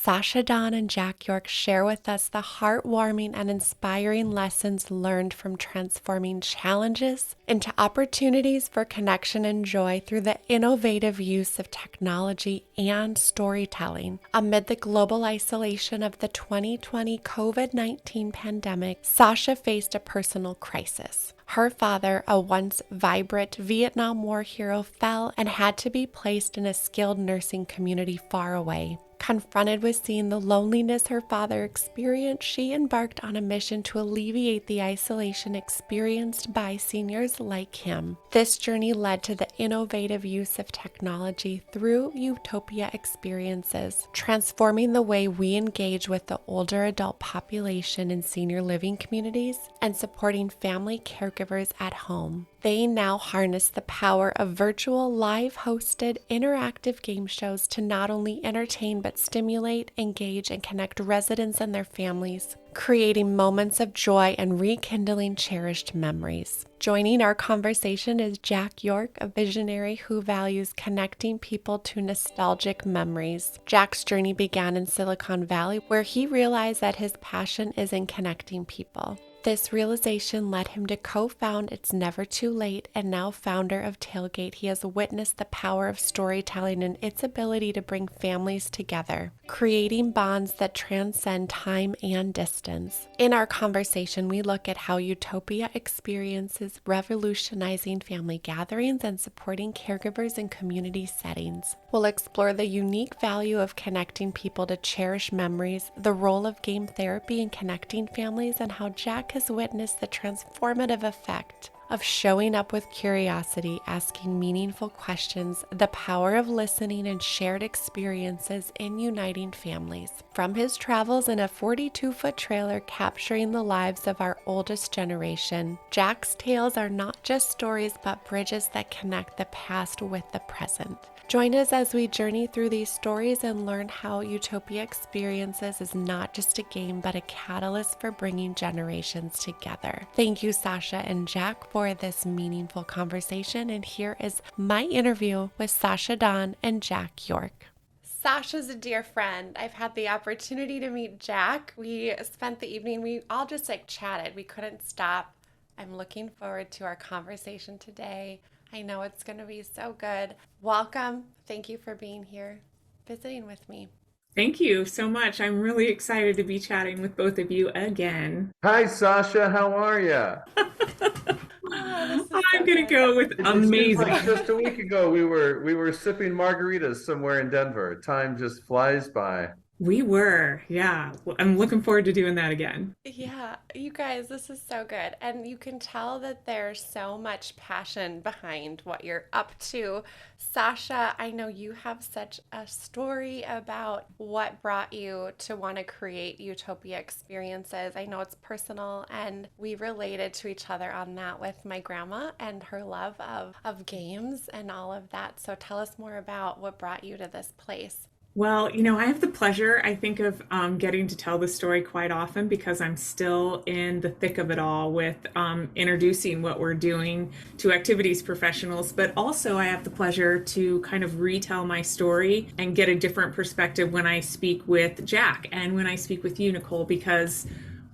Sasha Dawn and Jack York share with us the heartwarming and inspiring lessons learned from transforming challenges into opportunities for connection and joy through the innovative use of technology and storytelling. Amid the global isolation of the 2020 COVID-19 pandemic, Sasha faced a personal crisis. Her father, a once vibrant Vietnam War hero, fell and had to be placed in a skilled nursing community far away. Confronted with seeing the loneliness her father experienced, she embarked on a mission to alleviate the isolation experienced by seniors like him. This journey led to the innovative use of technology through Utopia Experiences, transforming the way we engage with the older adult population in senior living communities and supporting family caregivers at home. They now harness the power of virtual, live-hosted, interactive game shows to not only entertain but stimulate, engage, and connect residents and their families, creating moments of joy and rekindling cherished memories. Joining our conversation is Jack York, a visionary who values connecting people to nostalgic memories. Jack's journey began in Silicon Valley, where he realized that his passion is in connecting people. This realization led him to co-found It's Never Too Late, and now founder of Tailgate. He has witnessed the power of storytelling and its ability to bring families together, creating bonds that transcend time and distance. In our conversation, we look at how Utopia Experiences revolutionizing family gatherings and supporting caregivers in community settings. We'll explore the unique value of connecting people to cherish memories, the role of game therapy in connecting families, and how Jack has witnessed the transformative effect of showing up with curiosity, asking meaningful questions, the power of listening, and shared experiences in uniting families. From his travels in a 42-foot trailer capturing the lives of our oldest generation, Jack's tales are not just stories but bridges that connect the past with the present. Join us as we journey through these stories and learn how Utopia Experiences is not just a game but a catalyst for bringing generations together. Thank you, Sasha and Jack, for this meaningful conversation, and here is my interview with Sasha Dawn and Jack York. Sasha's a dear friend. I've had the opportunity to meet Jack. We spent the evening, we all just chatted. We couldn't stop. I'm looking forward to our conversation today. I know it's going to be so good. Welcome. Thank you for being here, visiting with me. Thank you so much. I'm really excited to be chatting with both of you again. Hi, Sasha. How are you? I'm going to go with amazing. Like just a week ago, we were sipping margaritas somewhere in Denver. Time just flies by. We were, yeah. Well, I'm looking forward to doing that again. Yeah, you guys, this is so good. And you can tell that there's so much passion behind what you're up to. Sasha, I know you have such a story about what brought you to want to create Utopia Experiences. I know it's personal, and we related to each other on that with my grandma and her love of games and all of that. So tell us more about what brought you to this place. Well, I have the pleasure, I think, of getting to tell the story quite often because I'm still in the thick of it all with introducing what we're doing to activities professionals. But also I have the pleasure to kind of retell my story and get a different perspective when I speak with Jack and when I speak with you, Nicole, because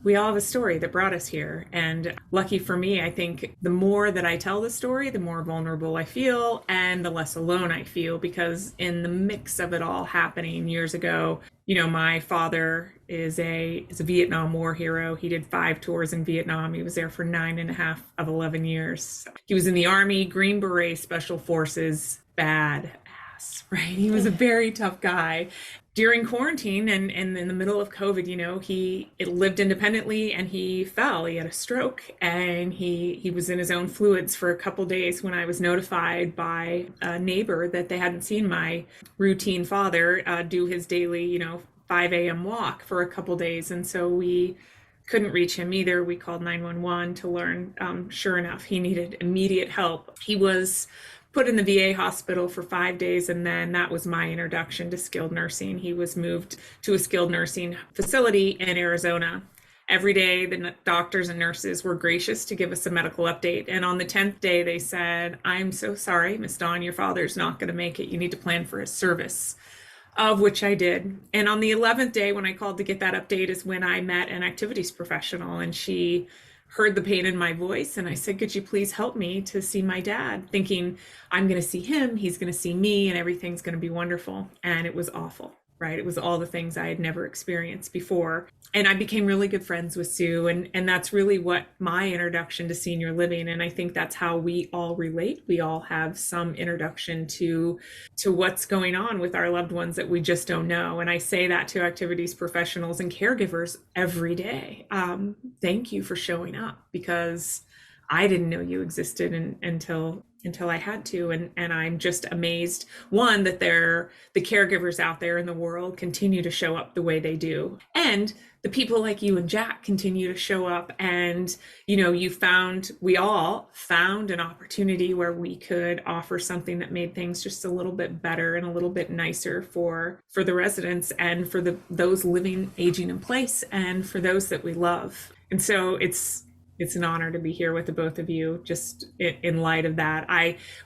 we all have a story that brought us here. And lucky for me, I think the more that I tell the story, the more vulnerable I feel and the less alone I feel, because in the mix of it all happening years ago, my father is a Vietnam War hero. He did 5 tours in Vietnam. He was there for 9.5 of 11 years. He was in the Army, Green Beret, Special Forces, badass, right? He was a very tough guy. During quarantine and in the middle of COVID, he lived independently and he fell. He had a stroke and he was in his own fluids for a couple days when I was notified by a neighbor that they hadn't seen my routine father do his daily, 5 a.m. walk for a couple days. And so we couldn't reach him either. We called 911 to learn, sure enough, he needed immediate help. He was put in the VA hospital for 5 days, and then that was my introduction to skilled nursing. He was moved to a skilled nursing facility in Arizona. Every day, the doctors and nurses were gracious to give us a medical update. And on the 10th day, they said, "I'm so sorry, Miss Dawn, your father's not going to make it. You need to plan for his service." Of which I did. And on the 11th day, when I called to get that update, is when I met an activities professional, and she heard the pain in my voice. And I said, could you please help me to see my dad? Thinking I'm going to see him, he's going to see me, and everything's going to be wonderful. And it was awful, right? It was all the things I had never experienced before. And I became really good friends with Sue. And that's really what my introduction to senior living. And I think that's how we all relate. We all have some introduction to what's going on with our loved ones that we just don't know. And I say that to activities professionals and caregivers every day. Thank you for showing up, because I didn't know you existed until I had to. And I'm just amazed, one, that the caregivers out there in the world continue to show up the way they do. And the people like you and Jack continue to show up. And, we all found an opportunity where we could offer something that made things just a little bit better and a little bit nicer for the residents, and for those living, aging in place, and for those that we love. And so it's an honor to be here with the both of you, just in light of that.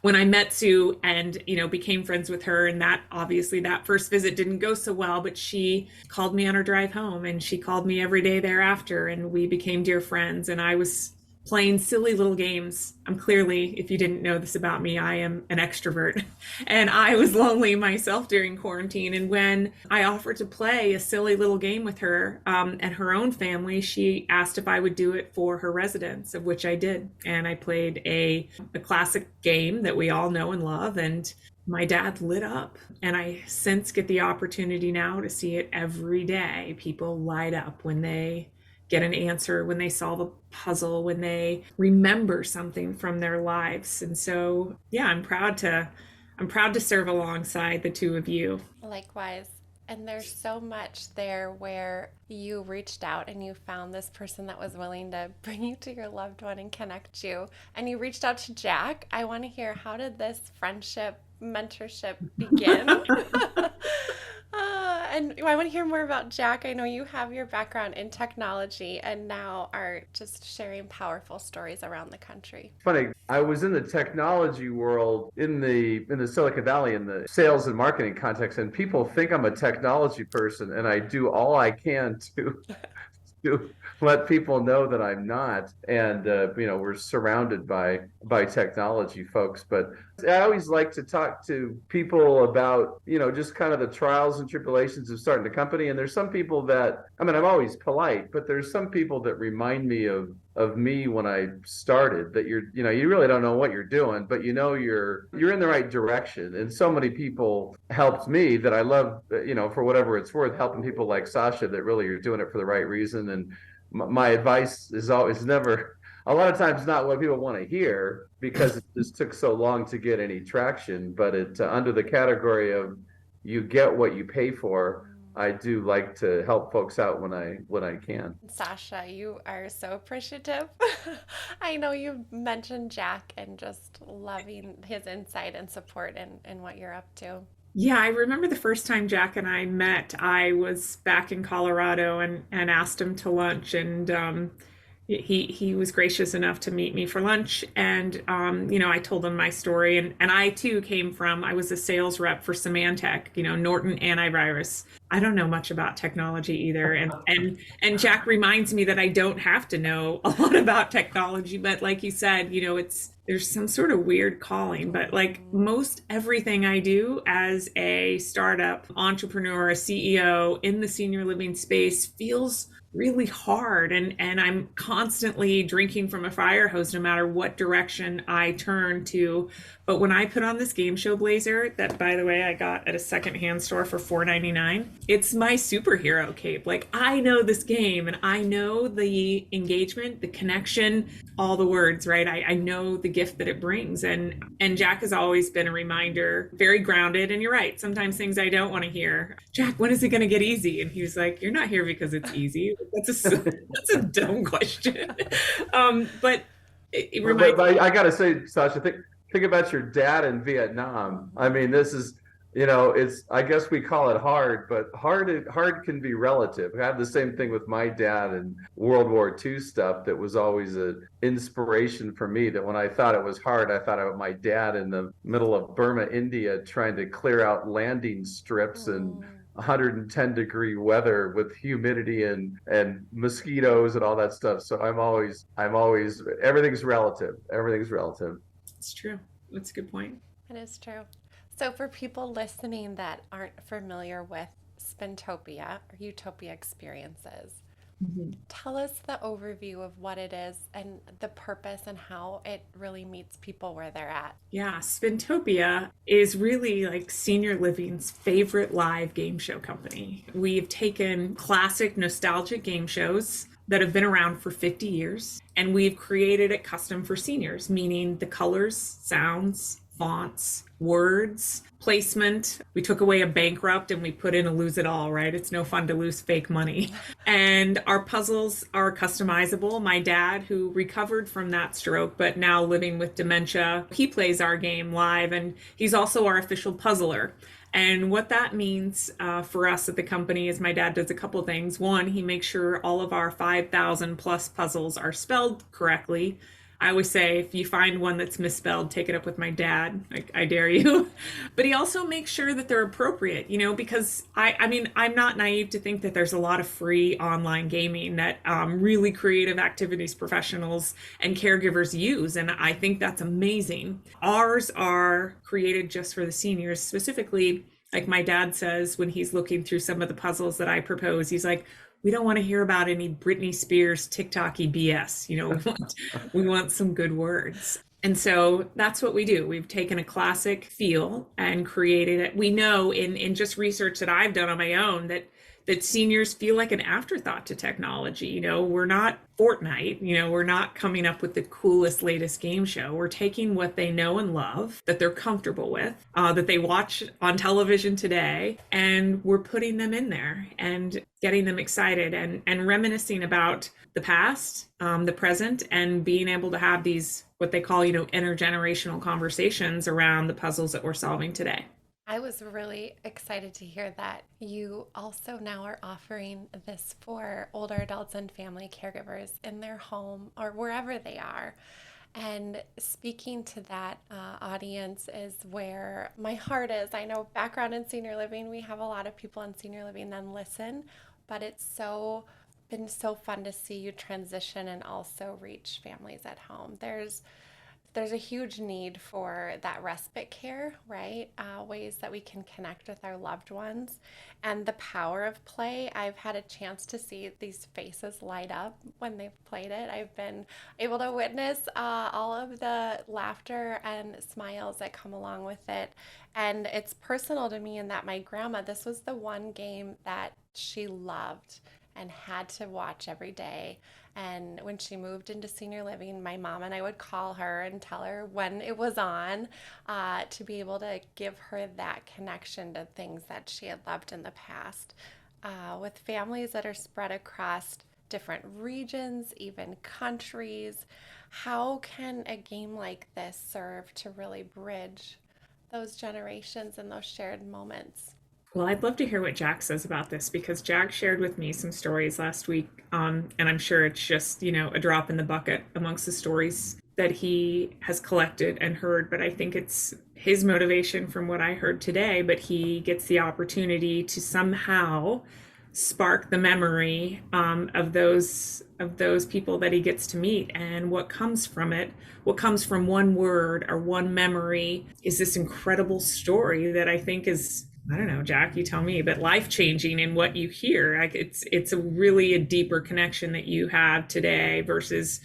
When I met Sue and, became friends with her, and that obviously that first visit didn't go so well, but she called me on her drive home, and she called me every day thereafter, and we became dear friends. And I was playing silly little games. I'm clearly, if you didn't know this about me, I am an extrovert. And I was lonely myself during quarantine. And when I offered to play a silly little game with her and her own family, she asked if I would do it for her residents, of which I did. And I played a classic game that we all know and love. And my dad lit up. And I since get the opportunity now to see it every day. People light up when they get an answer, when they solve a puzzle, when they remember something from their lives. And so, yeah, I'm proud to serve alongside the two of you. Likewise. And there's so much there where you reached out and you found this person that was willing to bring you to your loved one and connect you. And you reached out to Jack. I want to hear, how did this friendship, mentorship begin? And I want to hear more about Jack. I know you have your background in technology and now are just sharing powerful stories around the country. Funny, I was in the technology world in the Silicon Valley in the sales and marketing context, and people think I'm a technology person, and I do all I can to let people know that I'm not. And we're surrounded by technology folks, but I always like to talk to people about just kind of the trials and tribulations of starting a company. And there's some people that, I'm always polite, but there's some people that remind me of me when I started, that you really don't know what you're doing, but you're in the right direction. And so many people helped me that I love, for whatever it's worth, helping people like Sasha that really are doing it for the right reason. And my advice is always never, a lot of times, not what people want to hear, because it just took so long to get any traction, but it under the category of you get what you pay for. I do like to help folks out when I can. Sasha, you are so appreciative. I know you mentioned Jack and just loving his insight and support in what you're up to. Yeah, I remember the first time Jack and I met. I was back in Colorado and asked him to lunch, and he was gracious enough to meet me for lunch. And I told him my story, and I too I was a sales rep for Symantec, Norton Antivirus. I don't know much about technology either, and Jack reminds me that I don't have to know a lot about technology, but like you said, there's some sort of weird calling. But like most everything I do as a startup entrepreneur, a CEO in the senior living space feels really hard, and I'm constantly drinking from a fire hose no matter what direction I turn to. But when I put on this game show blazer, that by the way I got at a secondhand store for $4.99, it's my superhero cape. Like, I know this game, and I know the engagement, the connection, all the words, right? I know the gift that it brings. And Jack has always been a reminder, very grounded. And you're right, sometimes things I don't want to hear. Jack, when is it going to get easy? And he was like, you're not here because it's easy. That's a dumb question. But it reminds me. I got to say, Sasha, think about your dad in Vietnam. This is I guess we call it hard, but hard can be relative. I have the same thing with my dad and World War II stuff that was always an inspiration for me, that when I thought it was hard, I thought about my dad in the middle of Burma, India, trying to clear out landing strips and 110-degree weather with humidity and mosquitoes and all that stuff. So I'm always everything's relative. Everything's relative. It's true. That's a good point. It is true. So, for people listening that aren't familiar with Spintopia or Utopia Experiences, tell us the overview of what it is and the purpose and how it really meets people where they're at. Yeah, Spintopia is really like senior living's favorite live game show company. We've taken classic nostalgic game shows that have been around for 50 years, and we've created it custom for seniors, meaning the colors, sounds, fonts, words, placement. We took away a bankrupt and we put in a lose it all, right? It's no fun to lose fake money. And our puzzles are customizable. My dad, who recovered from that stroke, but now living with dementia, he plays our game live, and he's also our official puzzler. And what that means for us at the company is my dad does a couple things. One, he makes sure all of our 5,000 plus puzzles are spelled correctly. I always say, if you find one that's misspelled, take it up with my dad. I dare you. But he also makes sure that they're appropriate, because I mean, I'm not naive to think that there's a lot of free online gaming that really creative activities professionals and caregivers use. And I think that's amazing. Ours are created just for the seniors, specifically. Like my dad says, when he's looking through some of the puzzles that I propose, he's like, we don't want to hear about any Britney Spears TikTok-y BS. We want some good words. And so that's what we do. We've taken a classic feel and created it. We know in just research that I've done on my own that seniors feel like an afterthought to technology. We're not Fortnite, we're not coming up with the coolest, latest game show. We're taking what they know and love, that they're comfortable with, that they watch on television today, and we're putting them in there and getting them excited and reminiscing about the past, the present, and being able to have these, what they call, intergenerational conversations around the puzzles that we're solving today. I was really excited to hear that you also now are offering this for older adults and family caregivers in their home or wherever they are. And speaking to that audience is where my heart is. I know background in senior living, we have a lot of people in senior living that listen, but it's been so fun to see you transition and also reach families at home. There's a huge need for that respite care, right? Ways that we can connect with our loved ones and the power of play. I've had a chance to see these faces light up when they've played it. I've been able to witness all of the laughter and smiles that come along with it. And it's personal to me in that my grandma, this was the one game that she loved and had to watch every day. And when she moved into senior living, my mom and I would call her and tell her when it was on to be able to give her that connection to things that she had loved in the past. With families that are spread across different regions, even countries, how can a game like this serve to really bridge those generations and those shared moments? Well, I'd love to hear what Jack says about this, because Jack shared with me some stories last week, and I'm sure it's just, a drop in the bucket amongst the stories that he has collected and heard. But I think it's his motivation from what I heard today, but he gets the opportunity to somehow spark the memory of those people that he gets to meet, and what comes from it. What comes from one word or one memory is this incredible story that I think is, I don't know, Jack, you tell me, but life-changing in what you hear. Like it's a deeper connection that you have today versus,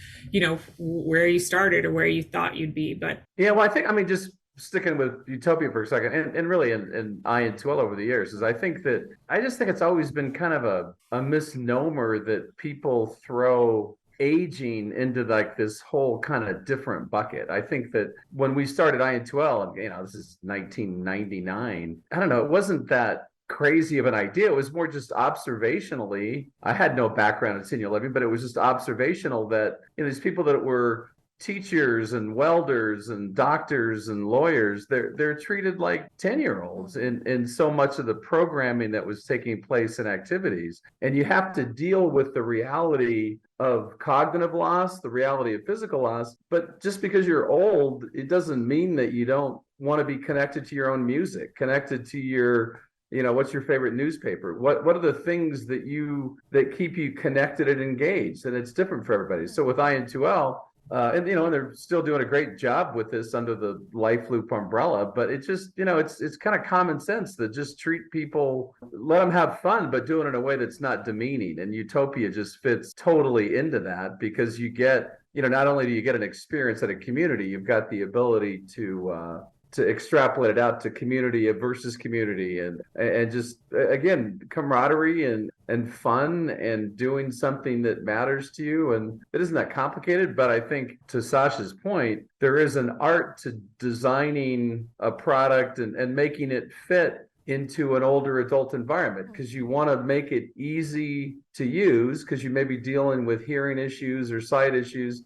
where you started or where you thought you'd be. But yeah, well, just sticking with Utopia for a second, and really in IN2L over the years, is I just think it's always been kind of a misnomer that people throw aging into like this whole kind of different bucket. I think that when we started IN2L, and this is 1999, I don't know, it wasn't that crazy of an idea. It was more just observationally. I had no background in senior living, but it was just observational that these people that were teachers and welders and doctors and lawyers, they're treated like 10-year-olds in so much of the programming that was taking place in activities. And you have to deal with the reality of cognitive loss, the reality of physical loss. But just because you're old, it doesn't mean that you don't want to be connected to your own music, connected to your, what's your favorite newspaper? What are the things that keep you connected and engaged? And it's different for everybody. So with IN2L, and they're still doing a great job with this under the Life Loop umbrella, but it just, it's kind of common sense that just treat people, let them have fun, but do it in a way that's not demeaning. And Utopia just fits totally into that, because you get, not only do you get an experience at a community, you've got the ability to extrapolate it out to community versus community, and just, again, camaraderie and fun and doing something that matters to you. And it isn't that complicated, but I think, to Sasha's point, there is an art to designing a product and making it fit into an older adult environment, because you want to make it easy to use, because you may be dealing with hearing issues or sight issues,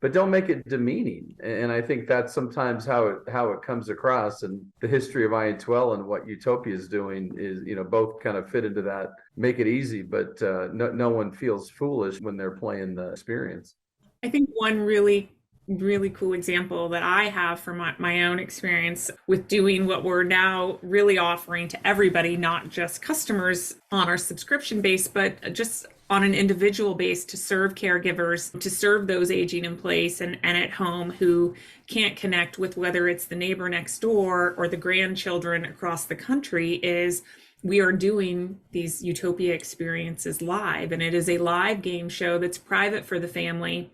but don't make it demeaning. And I think that's sometimes how it comes across. And the history of IN2L and what Utopia is doing is, both kind of fit into that. Make it easy, but no one feels foolish when they're playing the experience. I think one really cool example that I have from my own experience with doing what we're now really offering to everybody, not just customers on our subscription base, but just on an individual base, to serve caregivers, to serve those aging in place and at home who can't connect with, whether it's the neighbor next door or the grandchildren across the country, is we are doing these Utopia Experiences live, and it is a live game show that's private for the family.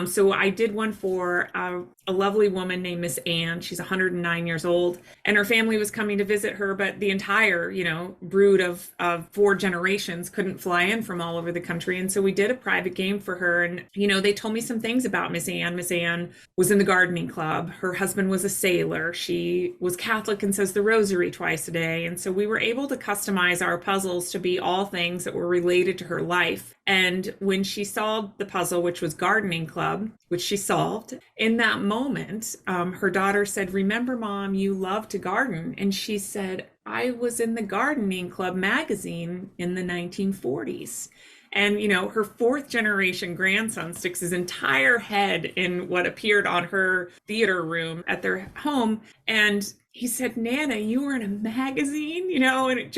So I did one for a lovely woman named Miss Ann. She's 109 years old, and her family was coming to visit her, but the entire, brood of 4 generations couldn't fly in from all over the country. And so we did a private game for her. And, they told me some things about Miss Ann. Miss Ann was in the gardening club. Her husband was a sailor. She was Catholic and says the rosary twice a day. And so we were able to customize our puzzles to be all things that were related to her life. And when she solved the puzzle, which was gardening club, which she solved, in that moment, her daughter said, "Remember, Mom, you love to garden." And she said, "I was in the gardening club magazine in the 1940s. And, her 4th generation grandson sticks his entire head in what appeared on her theater room at their home. And he said, "Nana, you were in a magazine," and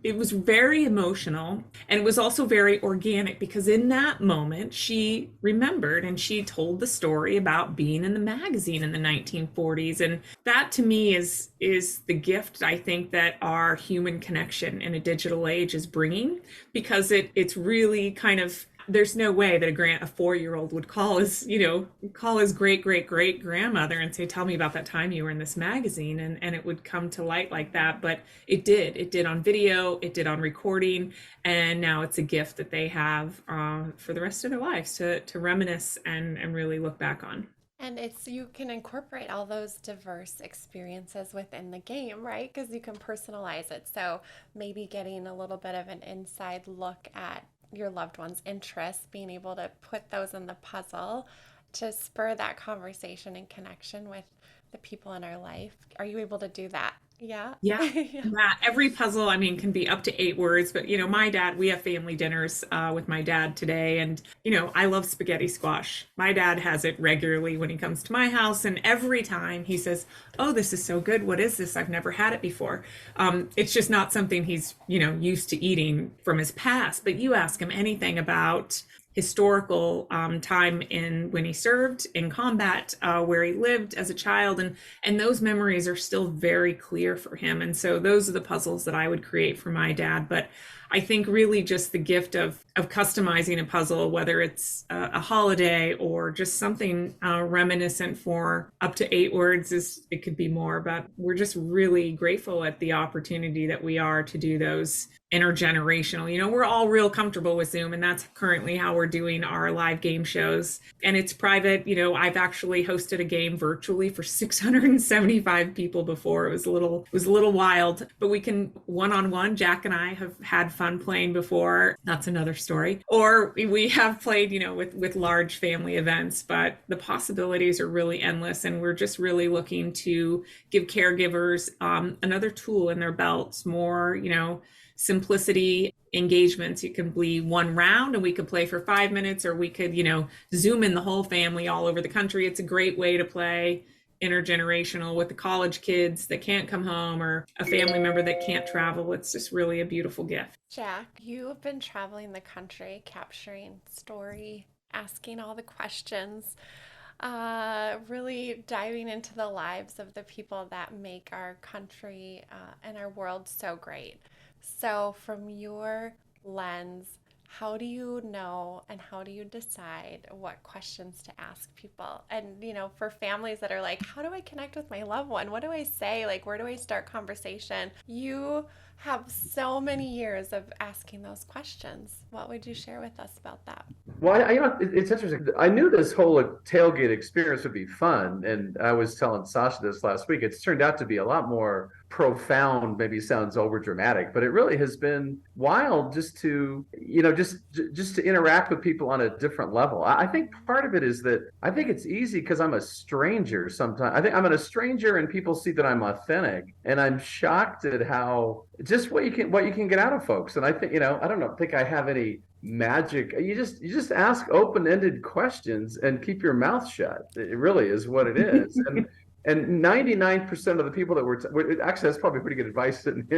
it was very emotional, and it was also very organic, because in that moment she remembered and she told the story about being in the magazine in the 1940s. And that, to me, is the gift, I think, that our human connection in a digital age is bringing, because it's really kind of, there's no way that a 4-year-old would call his great grandmother and say, "Tell me about that time you were in this magazine," and it would come to light like that. But it did on video, it did on recording, and now it's a gift that they have for the rest of their lives to reminisce and really look back on. And you can incorporate all those diverse experiences within the game, right? Because you can personalize it. So maybe getting a little bit of an inside look at your loved one's interests, being able to put those in the puzzle to spur that conversation and connection with the people in our life. Are you able to do that? Yeah. Yeah. Every puzzle, can be up to 8 words, but my dad, we have family dinners with my dad today. And, I love spaghetti squash. My dad has it regularly when he comes to my house. And every time he says, "Oh, this is so good. What is this? I've never had it before." It's just not something he's, used to eating from his past. But you ask him anything about historical time when he served in combat, where he lived as a child, and those memories are still very clear for him. And so those are the puzzles that I would create for my dad. But I think really just the gift of customizing a puzzle, whether it's a holiday or just something reminiscent for up to 8 words, it could be more. But we're just really grateful at the opportunity that we are to do those intergenerational. We're all real comfortable with Zoom, and that's currently how we're doing our live game shows. And it's private. I've actually hosted a game virtually for 675 people before. It was a little wild, but we can one-on-one. Jack and I have had fun fun playing before. That's another story. Or we have played, with large family events, but the possibilities are really endless. And we're just really looking to give caregivers another tool in their belts, more, simplicity engagements. It can be one round and we could play for 5 minutes, or we could, Zoom in the whole family all over the country. It's a great way to play intergenerational with the college kids that can't come home, or a family member that can't travel. It's just really a beautiful gift. Jack, you have been traveling the country, capturing story, asking all the questions, really diving into the lives of the people that make our country and our world so great. So, from your lens, how do you know and how do you decide what questions to ask people? And, for families that are like, how do I connect with my loved one? What do I say? Like, where do I start conversation? You have so many years of asking those questions. What would you share with us about that? Well, it's interesting. I knew this whole tailgate experience would be fun, and I was telling Sasha this last week. It's turned out to be a lot more profound. Maybe sounds over dramatic, but it really has been wild just to, just to interact with people on a different level. I think part of it is that I think it's easy because I'm a stranger. Sometimes I think I'm a stranger, and people see that I'm authentic, and I'm shocked at how just what you can get out of folks. And I think, I don't think I have any magic. You just ask open-ended questions and keep your mouth shut. It really is what it is. And 99% of the people that actually, that's probably pretty good advice in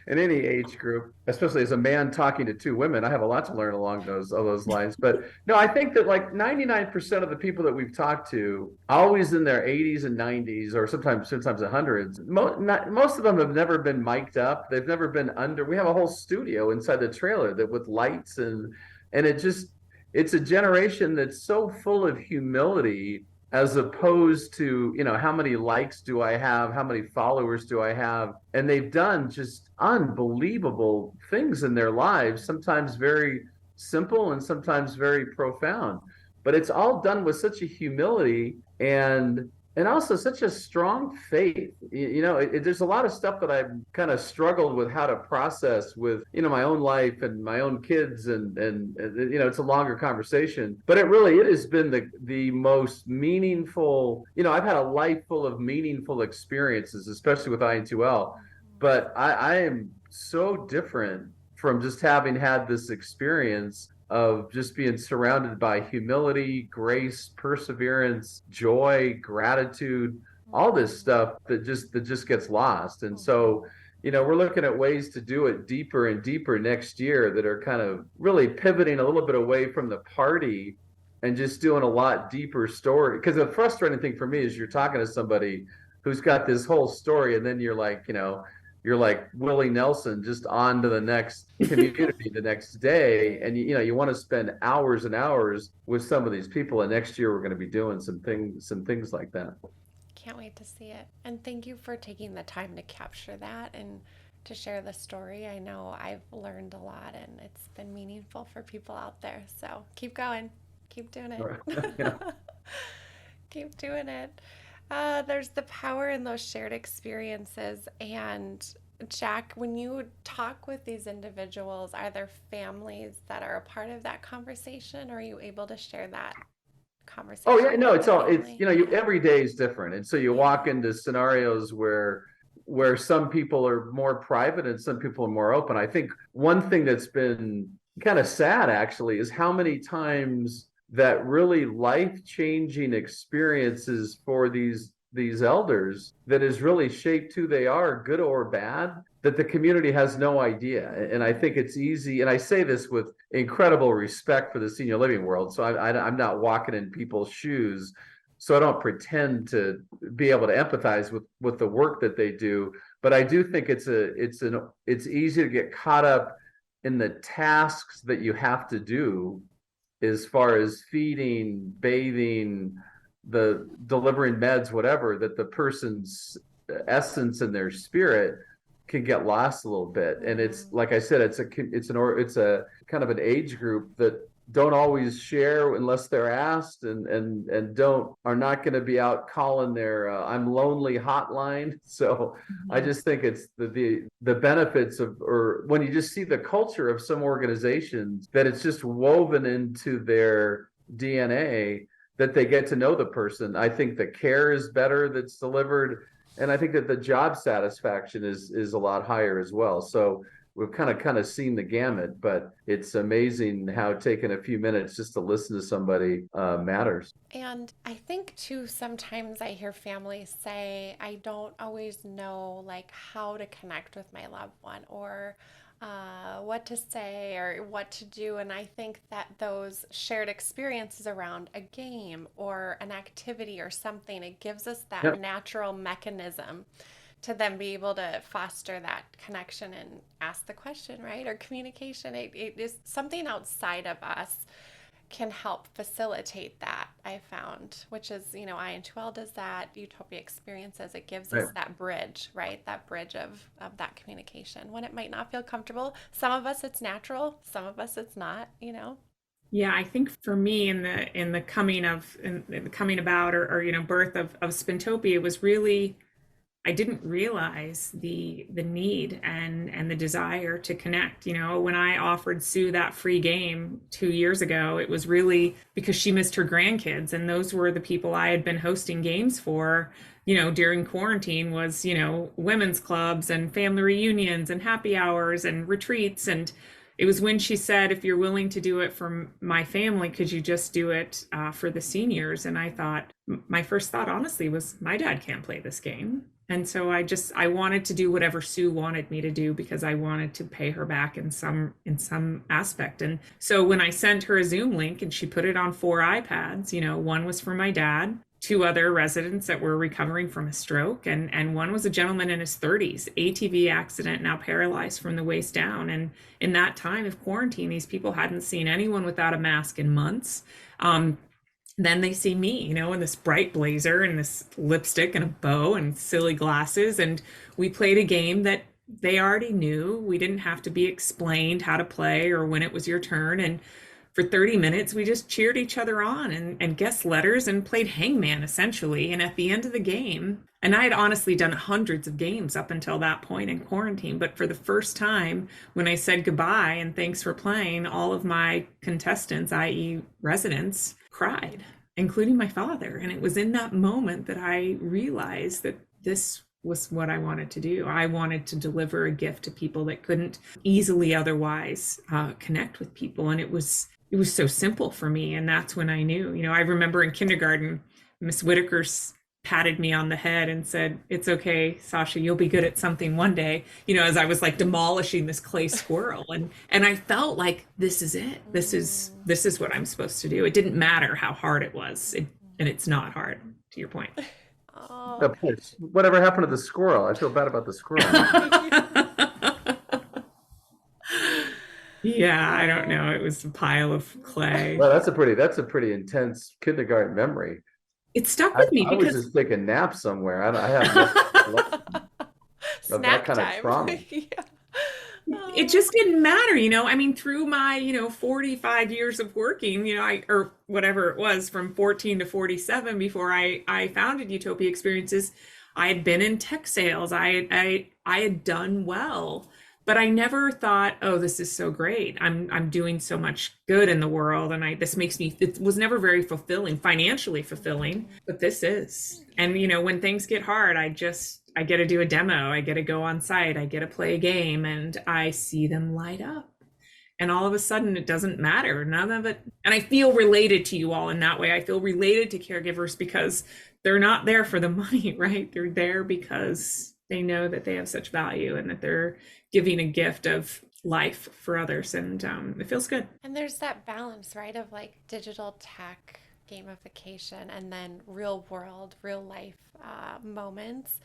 any age group, especially as a man talking to two women. I have a lot to learn along those lines. But no, I think that like 99% of the people that we've talked to, always in their 80s and 90s, or sometimes the hundreds, most of them have never been mic'd up. They've never been under. We have a whole studio inside the trailer that with lights and it's a generation that's so full of humility, as opposed to, how many likes do I have? How many followers do I have? And they've done just unbelievable things in their lives, sometimes very simple and sometimes very profound. But it's all done with such a humility and also such a strong faith. There's a lot of stuff that I've kind of struggled with how to process with, my own life and my own kids, and it's a longer conversation. But it has been the most meaningful. I've had a life full of meaningful experiences, especially with IN2L. But I am so different from just having had this experience of just being surrounded by humility, grace, perseverance, joy, gratitude, all this stuff that just gets lost. And so, we're looking at ways to do it deeper and deeper next year that are kind of really pivoting a little bit away from the party and just doing a lot deeper story. Because the frustrating thing for me is you're talking to somebody who's got this whole story, and then you're like, you're like Willie Nelson, just on to the next community the next day. And, you want to spend hours and hours with some of these people. And next year we're going to be doing some things like that. Can't wait to see it. And thank you for taking the time to capture that and to share the story. I know I've learned a lot and it's been meaningful for people out there. So keep going. Keep doing it. Right. Yeah. Keep doing it. There's the power in those shared experiences. And Jack, when you talk with these individuals, are there families that are a part of that conversation, or are you able to share that conversation? Oh yeah, no, every day is different. And so you walk into scenarios where some people are more private and some people are more open. I think one thing that's been kind of sad actually is how many times that really life-changing experiences for these elders that has really shaped who they are, good or bad, that the community has no idea. And I think it's easy, and I say this with incredible respect for the senior living world, so I'm not walking in people's shoes, so I don't pretend to be able to empathize with the work that they do. But I do think it's easy to get caught up in the tasks that you have to do, as far as feeding, bathing, the delivering meds, whatever, that the person's essence and their spirit can get lost a little bit. And it's like I said, it's a kind of an age group that don't always share unless they're asked, and don't are not going to be out calling their I'm lonely hotline. So I Mhm. just think it's the benefits of, or when you just see the culture of some organizations, that it's just woven into their DNA, that they get to know the person. I think the care is better that's delivered, and I think that the job satisfaction is a lot higher as well. So we've kind of seen the gamut, but it's amazing how taking a few minutes just to listen to somebody matters. And I think too, sometimes I hear families say, I don't always know like how to connect with my loved one, or what to say or what to do. And I think that those shared experiences around a game or an activity or something, it gives us that Yeah. natural mechanism to then be able to foster that connection and ask the question, right? Or communication. It is something outside of us can help facilitate that, I found, which is, I2L does that, Utopia Experiences, it gives us Right. that bridge, right? That bridge of that communication when it might not feel comfortable. Some of us it's natural, some of us it's not. Yeah, I think for me in the coming about, or birth of Spintopia was really, I didn't realize the need and the desire to connect. When I offered Sue that free game 2 years ago, it was really because she missed her grandkids, and those were the people I had been hosting games for. During quarantine was women's clubs and family reunions and happy hours and retreats. And it was when she said, if you're willing to do it for my family, could you just do it for the seniors? And I thought, my first thought honestly was, my dad can't play this game. And so I wanted to do whatever Sue wanted me to do, because I wanted to pay her back in some aspect. And so when I sent her a Zoom link and she put it on 4 iPads, one was for my dad, two other residents that were recovering from a stroke, and one was a gentleman in his 30s, ATV accident, now paralyzed from the waist down. And in that time of quarantine, these people hadn't seen anyone without a mask in months. Then they see me, in this bright blazer and this lipstick and a bow and silly glasses. And we played a game that they already knew. We didn't have to be explained how to play or when it was your turn. And for 30 minutes, we just cheered each other on and guessed letters and played hangman, essentially. And at the end of the game, and I had honestly done hundreds of games up until that point in quarantine, but for the first time, when I said goodbye and thanks for playing, all of my contestants, i.e., residents, cried, including my father. And it was in that moment that I realized that this was what I wanted to do. I wanted to deliver a gift to people that couldn't easily otherwise connect with people. And it was so simple for me. And that's when I knew. I remember in kindergarten, Miss Whitaker's patted me on the head and said, "It's okay, Sasha, you'll be good at something one day," as I was like demolishing this clay squirrel. And I felt like, this is it. This is what I'm supposed to do. It didn't matter how hard it was. And it's not hard, to your point. Oh, Whatever happened to the squirrel? I feel bad about the squirrel now. Yeah, I don't know. It was a pile of clay. Well, that's a pretty intense kindergarten memory. It stuck I, with me I was because just taking naps somewhere. I have no of that snack kind of time. trauma. Yeah. it Oh. just didn't matter. I mean, through my 45 years of working, or whatever it was, from 14 to 47, before I founded Utopia Experiences, I had been in tech sales. I had done well, but I never thought, oh, this is so great. I'm doing so much good in the world, and this makes me. It was never very fulfilling, financially fulfilling, but this is. And when things get hard, I get to do a demo, I get to go on site, I get to play a game, and I see them light up. And all of a sudden, it doesn't matter. None of it. And I feel related to you all in that way. I feel related to caregivers because they're not there for the money, right? They're there because they know that they have such value and that they're giving a gift of life for others. And it feels good. And there's that balance, right, of like digital tech gamification and then real world, real life moments.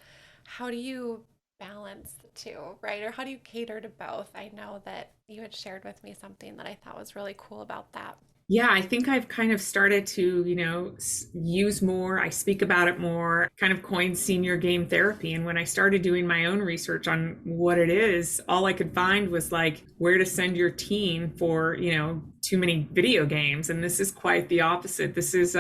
How do you balance the two, right? Or how do you cater to both? I know that you had shared with me something that I thought was really cool about that. Yeah, I think I've kind of started to, use more. I speak about it more, kind of coined senior game therapy. And when I started doing my own research on what it is, all I could find was like where to send your teen for, too many video games. And this is quite the opposite. This is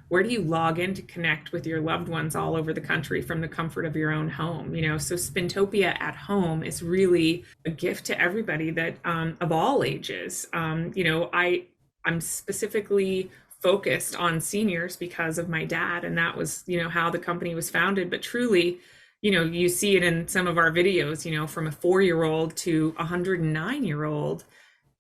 where do you log in to connect with your loved ones all over the country from the comfort of your own home? So Spintopia at home is really a gift to everybody that of all ages. I'm specifically focused on seniors because of my dad, and that was how the company was founded. But truly, you see it in some of our videos, from a 4-year-old to a 109-year-old,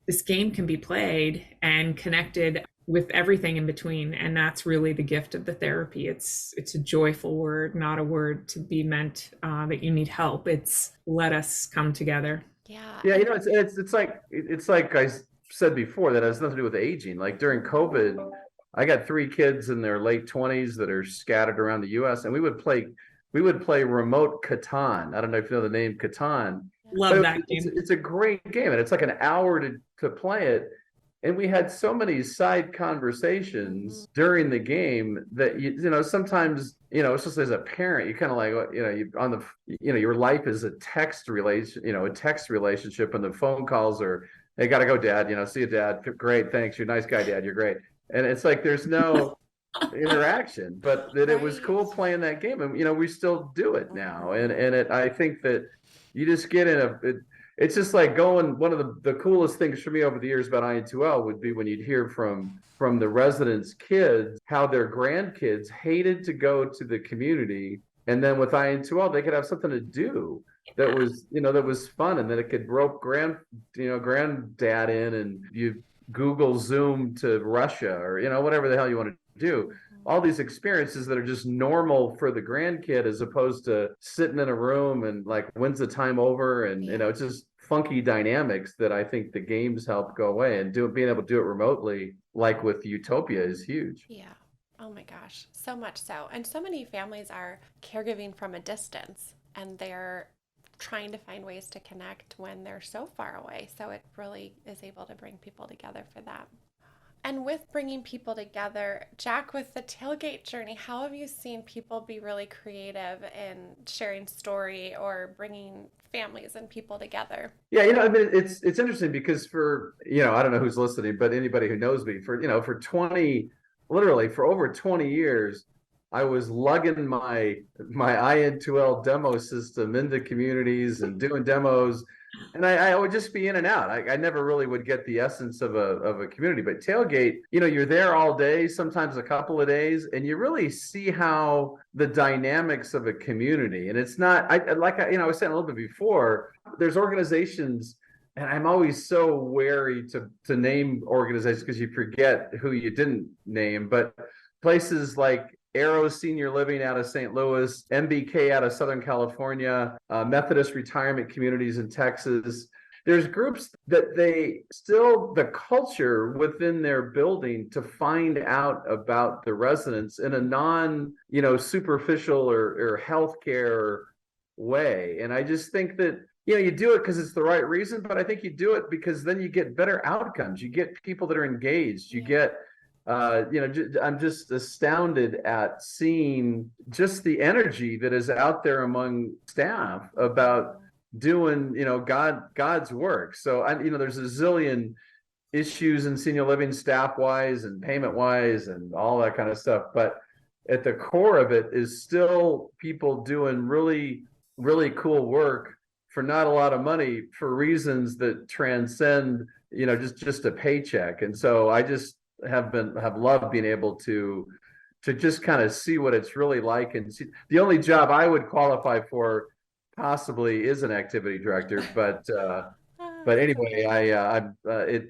this game can be played and connected with everything in between. And that's really the gift of the therapy. It's a joyful word, not a word to be meant that you need help. It's let us come together. Yeah. Yeah, it's like I said before, that has nothing to do with aging. Like during COVID, I got 3 kids in their late 20s that are scattered around the US, and we would play remote Catan. I don't know if you know the name Catan, Love but that it's game. it's a great game, and it's like an hour to play it. And we had so many side conversations during the game that sometimes it's just as a parent you kind of like you on the your life is a text relationship, and the phone calls are, hey, gotta go, dad, see you, dad, great, thanks, you're a nice guy, dad, you're great. And it's like there's no interaction, but that it was Right. cool playing that game, and we still do it now. And I think that you just get in it's just like going. One of the coolest things for me over the years about IN2L would be when you'd hear from the residents' kids how their grandkids hated to go to the community, and then with IN2L they could have something to do that was fun, and then it could rope granddad in, and you Google Zoom to Russia, or whatever the hell you want to do. All these experiences that are just normal for the grandkid, as opposed to sitting in a room and like, when's the time over? And it's just funky dynamics that I think the games help go away, and being able to do it remotely, like with Utopia, is huge. Yeah. Oh my gosh. So much so. And so many families are caregiving from a distance and they're trying to find ways to connect when they're so far away. So it really is able to bring people together for that. And with bringing people together, Jack, with the tailgate journey, how have you seen people be really creative in sharing story or bringing families and people together? Yeah, I mean, it's interesting because for, I don't know who's listening, but anybody who knows me, literally for over 20 years, I was lugging my IN2L demo system into communities and doing demos, and I would just be in and out. I never really would get the essence of a community. But tailgate, you're there all day, sometimes a couple of days, and you really see how the dynamics of a community. And it's not, I was saying a little bit before, there's organizations, and I'm always so wary to name organizations because you forget who you didn't name, but places like Arrow Senior Living out of St. Louis, MBK out of Southern California, Methodist Retirement Communities in Texas. There's groups that the culture within their building to find out about the residents in a superficial or healthcare way. And I just think that, you do it because it's the right reason, but I think you do it because then you get better outcomes. You get people that are engaged. You get I'm just astounded at seeing just the energy that is out there among staff about doing, God's work. So there's a zillion issues in senior living, staff wise and payment wise and all that kind of stuff. But at the core of it is still people doing really, really cool work for not a lot of money, for reasons that transcend, just a paycheck. And so I just have loved being able to just kind of see what it's really like, and see. The only job I would qualify for possibly is an activity director, but That's anyway, okay.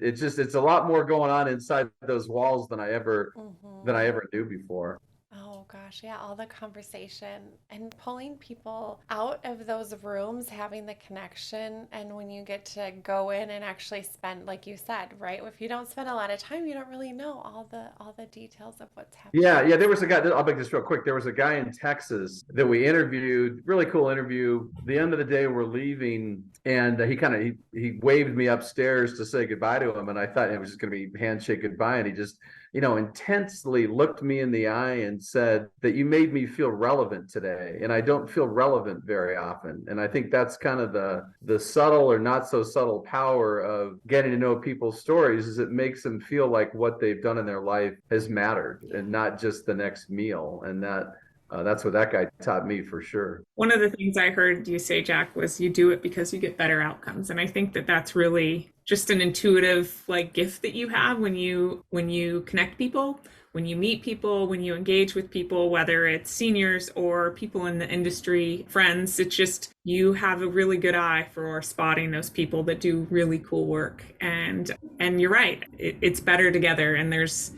it's a lot more going on inside those walls than I ever Mm-hmm. knew before. Oh gosh, yeah, all the conversation and pulling people out of those rooms, having the connection. And when you get to go in and actually spend, like you said, right? If you don't spend a lot of time, you don't really know all the details of what's happening. Yeah, there was a guy. I'll make this real quick. There was a guy in Texas that we interviewed. Really cool interview. The end of the day, we're leaving, and he waved me upstairs to say goodbye to him, and I thought it was just going to be handshake goodbye, and he just intensely looked me in the eye and said that you made me feel relevant today, and I don't feel relevant very often. And I think that's kind of the subtle or not so subtle power of getting to know people's stories, is it makes them feel like what they've done in their life has mattered and not just the next meal. And that's what that guy taught me for sure. One of the things I heard you say, Jack, was you do it because you get better outcomes. And I think that that's really just an intuitive gift that you have when you connect people, when you meet people, when you engage with people, whether it's seniors or people in the industry, friends. It's just you have a really good eye for spotting those people that do really cool work. And you're right, it's better together. And there's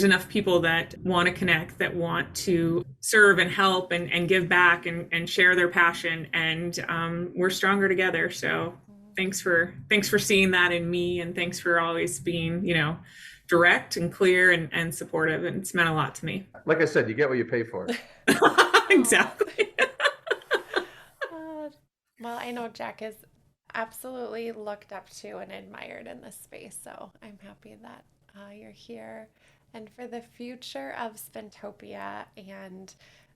enough people that want to connect, that want to serve and help and give back and share their passion. And we're stronger together. So thanks for seeing that in me. And thanks for always being, direct and clear and supportive. And it's meant a lot to me. Like I said, you get what you pay for. Exactly. Well, I know Jack is absolutely looked up to and admired in this space. So I'm happy that you're here. And for the future of Spintopia, and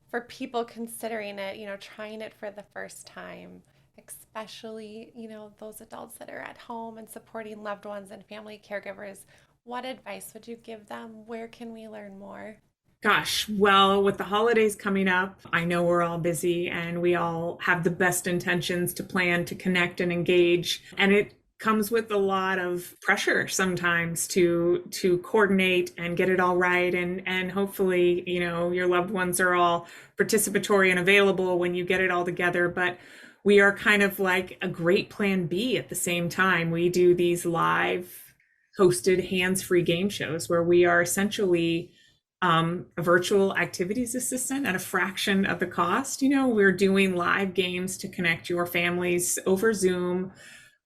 for people considering it, trying it for the first time, especially, those adults that are at home and supporting loved ones and family caregivers, what advice would you give them? Where can we learn more? Gosh, well, with the holidays coming up, I know we're all busy and we all have the best intentions to plan, to connect and engage. And it comes with a lot of pressure sometimes to coordinate and get it all right. And hopefully, your loved ones are all participatory and available when you get it all together. But we are kind of like a great plan B at the same time. We do these live hosted hands-free game shows where we are essentially a virtual activities assistant at a fraction of the cost. We're doing live games to connect your families over Zoom,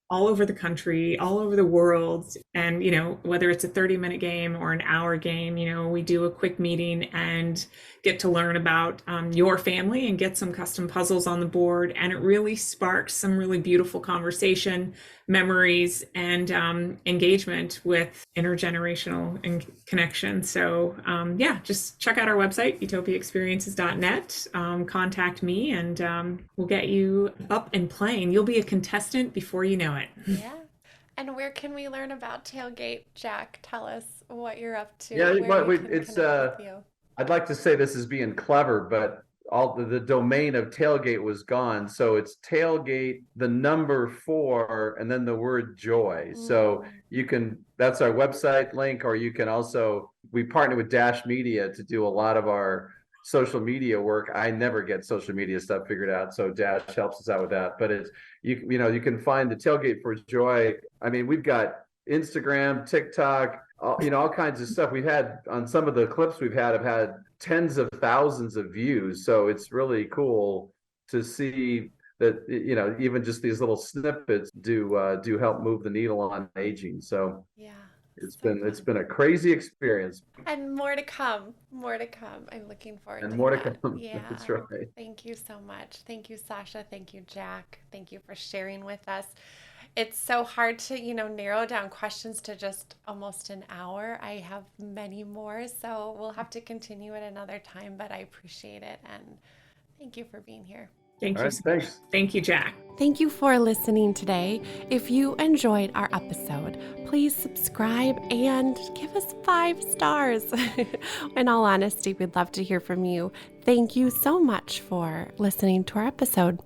all over the country, all over the world. And, whether it's a 30-minute game or an hour game, we do a quick meeting and get to learn about your family and get some custom puzzles on the board. And it really sparks some really beautiful conversation, memories, and engagement with intergenerational connection. So just check out our website, utopiaexperiences.net. Contact me and we'll get you up and playing. You'll be a contestant before you know it. Yeah. And where can we learn about Tailgate, Jack? Tell us what you're up to. Yeah, it's I'd like to say this is being clever, but all the domain of Tailgate was gone. So it's Tailgate, the number 4, and then the word joy. So that's our website link, or you can also, we partner with Dash Media to do a lot of our social media work. I never get social media stuff figured out, so Dash helps us out with that. But it's you can find the Tailgate for Joy. I mean, we've got Instagram, TikTok, all kinds of stuff. We've had on some of the clips have had tens of thousands of views. So it's really cool to see that even just these little snippets do help move the needle on aging. So yeah. It's been a crazy experience. And more to come. I'm looking forward to that. And more to come. Yeah. That's right. Thank you so much. Thank you, Sasha. Thank you, Jack. Thank you for sharing with us. It's so hard to, narrow down questions to just almost an hour. I have many more, so we'll have to continue at another time, but I appreciate it. And thank you for being here. Thank you. Right, thanks. Thank you, Jack. Thank you for listening today. If you enjoyed our episode, please subscribe and give us 5 stars. In all honesty, we'd love to hear from you. Thank you so much for listening to our episode.